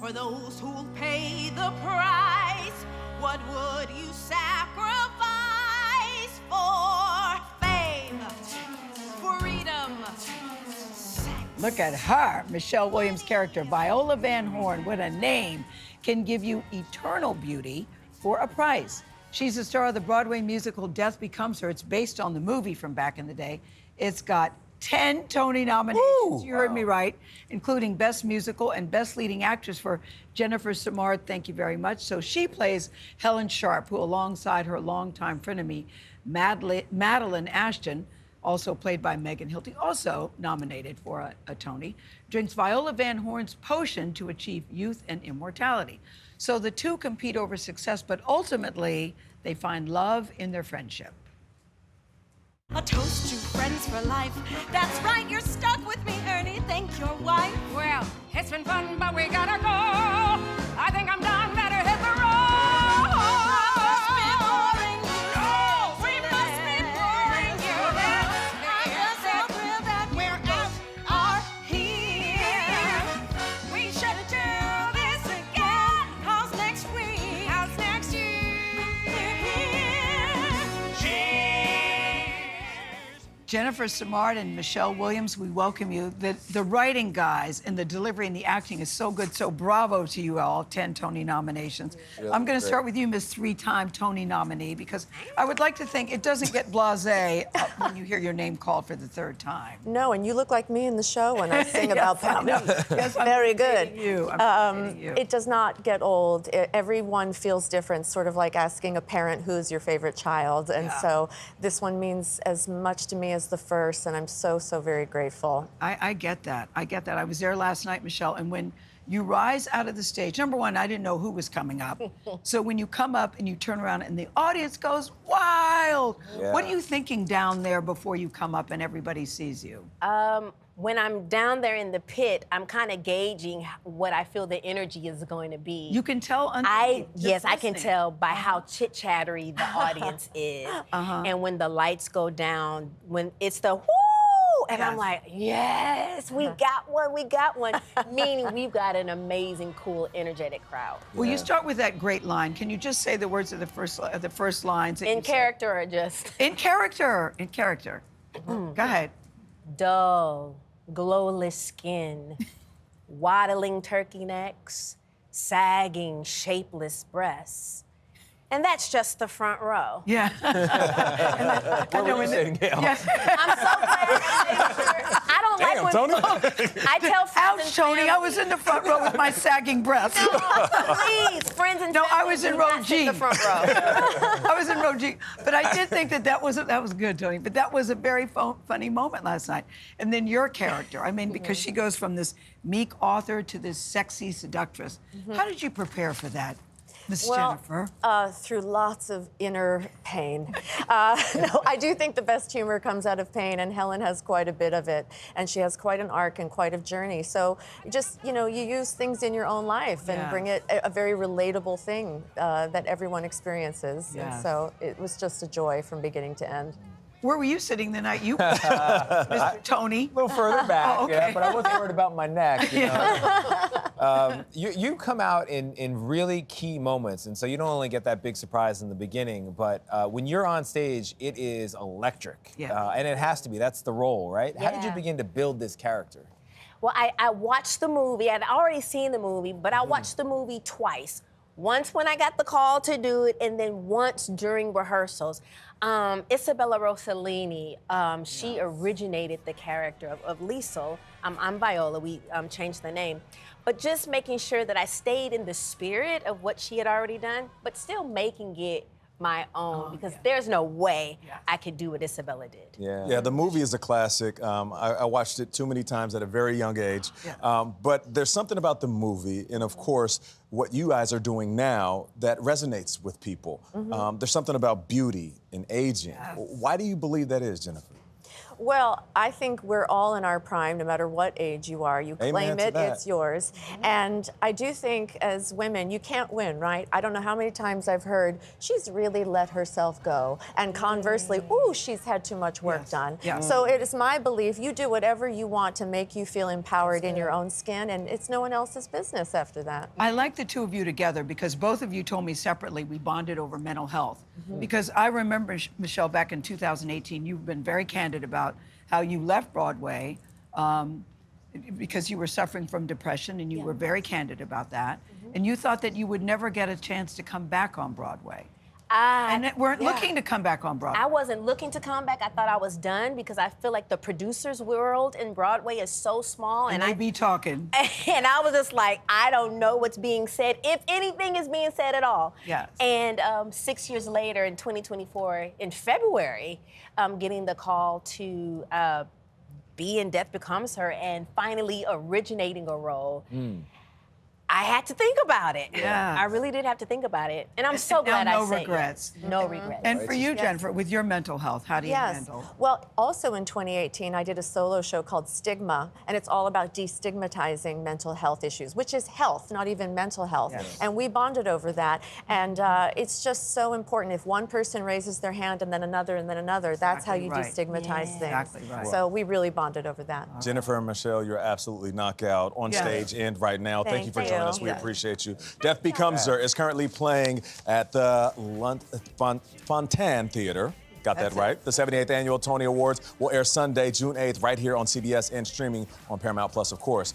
For those who'll pay the price, what would you sacrifice for fame, freedom, sex? Look at her, Michelle Williams' character, Viola Van Horn. What a name. Can give you eternal beauty for a price. She's the star of the Broadway musical Death Becomes Her. It's based on the movie from back in the day. It's got 10 Tony nominations, Woo! You heard me right, including Best Musical and Best Leading Actress for Jennifer Simard. Thank you very much. So she plays Helen Sharp, who alongside her longtime frenemy, Madeline Ashton, also played by Megan Hilty, also nominated for a Tony, drinks Viola Van Horn's potion to achieve youth and immortality. So the two compete over success, but ultimately they find love in their friendship. A toast to friends for life. That's right, you're stuck with me, Ernie. Thank your wife. Well, it's been fun, but we gotta go. I think I'm done. Better hit the road. No, we must be boring you. I'm just so thrilled that we're out our here. We should do this again. How's next week? How's next year? Jennifer Simard and Michelle Williams, we welcome you. The writing, guys, and the delivery and the acting is so good, so bravo to you all, 10 Tony nominations. Yeah, I'm gonna great. start with you, Miss three-time Tony nominee, because I would like to think it doesn't get blasé when you hear your name called for the third time. No, and you look like me in the show when I sing about Yes, I know. Pound. Yes, I'm Very good. imitating you. I'm imitating you. It does not get old. Everyone feels different, sort of like asking a parent who's your favorite child. And Yeah. so this one means as much to me as the first, and I'm so, so very grateful. I get that. I get that. I was there last night, Michelle, and when you rise out of the stage, number one, I didn't know who was coming up. So when you come up and you turn around and the audience goes wild, Yeah. what are you thinking down there before you come up and everybody sees you? When I'm down there in the pit, I'm kind of gauging what I feel the energy is going to be. You can tell underneath, just Yes, I can listening. tell by how chit-chattery the audience is. And when the lights go down, when it's the whoo, and I'm Yes. like, yes, we got one, meaning we've got an amazing, cool, energetic crowd. Well, you Yeah. start with that great line. Can you just say the words of the first lines? that In you said? character or just In character. In character. Go ahead. dull, glowless skin, waddling turkey necks, sagging, shapeless breasts. And that's just the front row. Yeah. What were you saying, Gayle? Yes. I'm so glad I don't Damn, like Tony. I tell friends Ouch, Tony. I was in the front row with my sagging breasts. please, friends and No, I family, was in do row not sit in G. the front row. I was in row G. But I did think that was good, Tony. But that was a very funny moment last night. And then your character, I mean, because she goes from this meek author to this sexy seductress. How did you prepare for that, Miss Jennifer? Through lots of inner pain. No, I do think the best humor comes out of pain, and Helen has quite a bit of it, and she has quite an arc and quite a journey. So just, you use things in your own life and Yeah. bring it a very relatable thing that everyone experiences. Yes. And so it was just a joy from beginning to end. Where were you sitting the night you Mr. Tony? A little further back, Oh, okay. yeah, but I wasn't worried about my neck. You come out in really key moments, and so you don't only get that big surprise in the beginning, but when you're on stage, it is electric. Yeah. And it has to be. That's the role, right? How did you Yeah. begin to build this character? Well, I watched the movie. I'd already seen the movie, but I watched the movie twice. Once when I got the call to do it, and then once during rehearsals. Isabella Rossellini, she originated the character of Liesl. I'm Viola, we changed the name. But just making sure that I stayed in the spirit of what she had already done, but still making it my own, because there's no way I could do what Isabella did. Yeah, the movie is a classic. I watched it too many times at a very young age. But there's something about the movie, and of course, what you guys are doing now that resonates with people. There's something about beauty and aging. Why do you believe that is, Jennifer? Well, I think we're all in our prime, no matter what age you are. You Amen claim to it, that. it's yours. And I do think as women, you can't win, right? I don't know how many times I've heard, she's really let herself go. And conversely, ooh, she's had too much work Yes. done. Yeah. So it is my belief, you do whatever you want to make you feel empowered in your own skin, and it's no one else's business after that. I like the two of you together because both of you told me separately we bonded over mental health. Because I remember, Michelle, back in 2018, you've been very candid about how you left Broadway because you were suffering from depression, and you were very candid about that. And you thought that you would never get a chance to come back on Broadway. And that weren't looking to come back on Broadway. I wasn't looking to come back. I thought I was done because I feel like the producers' world in Broadway is so small. And they be talking. And I was just like, I don't know what's being said, if anything is being said at all. Yes. And 6 years later, in 2024, in February, getting the call to be in Death Becomes Her and finally originating a role. I had to think about it. Yeah. I really did have to think about it. And I'm so glad now I no said regrets. yes. No regrets. And for you, Jennifer, with your mental health, how do you handle? Well, also in 2018, I did a solo show called Stigma, and it's all about destigmatizing mental health issues, which is health, not even mental health. Yes. And we bonded over that. And it's just so important. If one person raises their hand and then another, that's how Exactly you right. destigmatize things. Exactly right. So we really bonded over that. Jennifer and Michelle, you're absolutely knockout on Yeah. stage and right now. Thank you for Thank joining you. us. We Yeah. appreciate you. Death Becomes Her is currently playing at the Fontaine Theater. Got that That's it. right. The 78th Annual Tony Awards will air Sunday, June 8th, right here on CBS and streaming on Paramount Plus, of course.